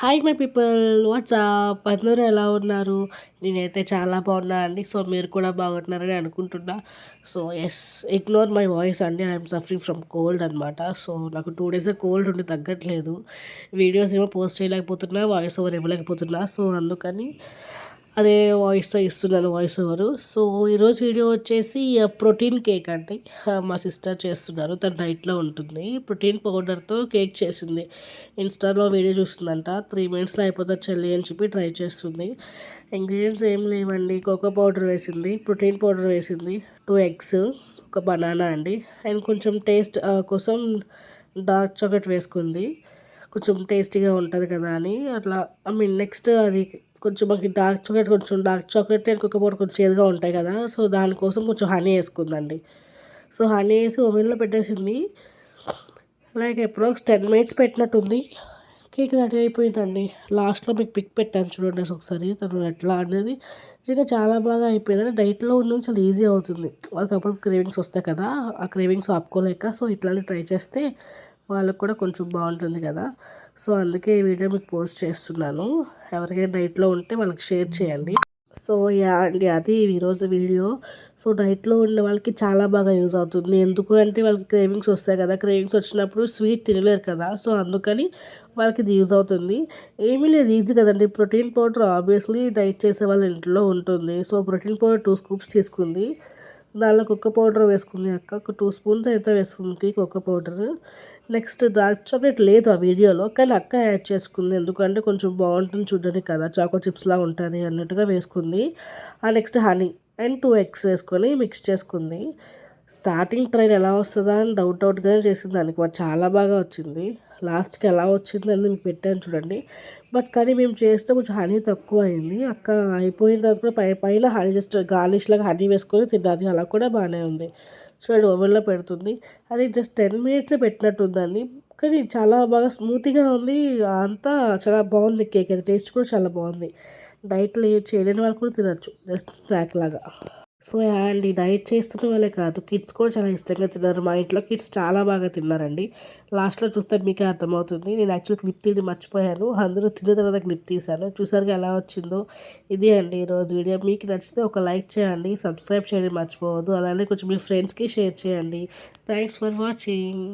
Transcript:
Hi my people, WhatsApp అందరూ ఎలా ఉన్నారు? నేనైతే చాలా బాగున్నా అండి. సో మీరు కూడా బాగున్నారని అనుకుంటున్నా. So yes, ignore my voice అండి. ఐఎమ్ సఫరింగ్ ఫ్రమ్ కోల్డ్ అనమాట. సో నాకు 2 డేస్ కోల్డ్ ఉండి తగ్గట్లేదు. వీడియోస్ ఏమో పోస్ట్ చేయలేకపోతున్నా, వాయిస్ ఓవర్ ఇవ్వలేకపోతున్నా. సో అందుకని అదే వాయిస్తో ఇస్తున్నాను వాయిస్ ఓవరు. సో ఈరోజు వీడియో వచ్చేసి ప్రోటీన్ కేక్ అండి. మా సిస్టర్ చేస్తున్నారు, తన డైట్లో ఉంటుంది. ప్రోటీన్ పౌడర్తో కేక్ చేసింది. ఇన్స్టాలో వీడియో చూస్తుందంట. 3 మినిట్స్లో అయిపోతుంది చెల్లి అని చెప్పి ట్రై చేస్తుంది. ఇంగ్రీడియంట్స్ ఏం లేవండి. కోకో పౌడర్ వేసింది, ప్రోటీన్ పౌడర్ వేసింది, 2 ఎగ్స్, ఒక బనానా అండి, అండ్ కొంచెం టేస్ట్ కోసం డార్క్ చాక్లెట్ వేసుకుంది. కొంచెం టేస్టీగా ఉంటుంది కదా అని అట్లా. నెక్స్ట్ అది కొంచెం మనకి dark chocolate and cocoa powder కొంచెం చేదుగా ఉంటాయి కదా, సో దానికోసం కొంచెం హనీ వేసుకుందండి. సో హనీ వేసి ఓవెన్లో పెట్టేసింది. లైక్ అప్రాక్స్ 10 మినిట్స్ పెట్టినట్టుంది. కేక్ రెడీ అయిపోయిందండి. లాస్ట్లో మీకు పిక్ పెట్టాను చూడండి ఒకసారి, తను ఎట్లా అనేది. నిజంగా చాలా బాగా అయిపోయింది. డైట్లో ఉండడం చాలా ఈజీ అవుతుంది. వాళ్ళకి అప్పుడు క్రేవింగ్స్ వస్తాయి కదా, ఆ క్రేవింగ్స్ ఆపుకోలేక సో ఇట్లానే ట్రై చేస్తే వాళ్ళకు కూడా కొంచెం బాగుంటుంది కదా. సో అందుకే ఈ వీడియో మీకు పోస్ట్ చేస్తున్నాను. ఎవరికైనా డైట్లో ఉంటే వాళ్ళకి షేర్ చేయండి. సో యా అండి, అది ఈరోజు వీడియో. సో డైట్లో ఉన్న వాళ్ళకి చాలా బాగా యూజ్ అవుతుంది. ఎందుకు అంటే వాళ్ళకి క్రేవింగ్స్ వస్తాయి కదా, క్రేవింగ్స్ వచ్చినప్పుడు స్వీట్ తినలేరు కదా, సో అందుకని వాళ్ళకి ఇది యూజ్ అవుతుంది. ఏమీ లేదు, ఈజీ కదండి. ప్రోటీన్ పౌడర్ ఆబ్వియస్లీ డైట్ చేసే వాళ్ళ ఇంట్లో ఉంటుంది. సో ప్రోటీన్ పౌడర్ 2 స్కూప్స్ తీసుకుంది. దానిలో కుక్క పౌడర్ వేసుకుంది అక్క, ఒక 2 స్పూన్స్ అయితే వేసుకుంది కుక్క పౌడర్. నెక్స్ట్ డార్క్ చాక్లెట్ లేదు ఆ వీడియోలో, కానీ అక్క యాడ్ చేసుకుంది. ఎందుకంటే కొంచెం బాగుంటుంది చూడడానికి కదా, చాకో చిప్స్లా ఉంటుంది అన్నట్టుగా వేసుకుంది. నెక్స్ట్ హనీ అండ్ 2 ఎగ్స్ వేసుకొని మిక్స్ చేసుకుంది. స్టార్టింగ్ ట్రైల్ ఎలా వస్తుందా అని డౌట్గానే చేసింది. దానికి మరి చాలా బాగా వచ్చింది. లాస్ట్కి ఎలా వచ్చింది అని మీకు పెట్టాను చూడండి. బట్ కానీ మేము చేస్తే కొంచెం హనీ తక్కువ అయింది. అక్క అయిపోయిన తర్వాత కూడా పైన హనీ జస్ట్ గార్నిష్ లాగా హనీ వేసుకొని తిన్నది. అలా కూడా బాగానే ఉంది. చూడండి ఓవెన్లో పెడుతుంది. అది జస్ట్ 10 మినిట్స్ పెట్టినట్టుందండి, కానీ చాలా బాగా స్మూత్గా ఉంది. అంతా చాలా బాగుంది కేక్. అది టేస్ట్ కూడా చాలా బాగుంది. డైట్లో ఏం చేయలేని వాళ్ళు కూడా తినచ్చు, జస్ట్ స్నాక్ లాగా. సో అండి, డైట్ చేస్తున్న వాళ్ళే కాదు, కిడ్స్ కూడా చాలా ఇష్టంగా తిన్నారు. మా ఇంట్లో కిడ్స్ చాలా బాగా తిన్నారండి. లాస్ట్లో చూస్తే మీకే అర్థమవుతుంది. నేను యాక్చువల్లీ క్లిప్ తీయడం మర్చిపోయాను. అందరూ తిన్న తర్వాత క్లిప్ తీశాను. చూసారుగా ఎలా వచ్చిందో. ఇది అండి ఈరోజు వీడియో. మీకు నచ్చితే ఒక లైక్ చేయండి, సబ్స్క్రైబ్ చేయడం మర్చిపోవద్దు. అలానే కొంచెం మీ ఫ్రెండ్స్కి షేర్ చేయండి. Thanks for watching.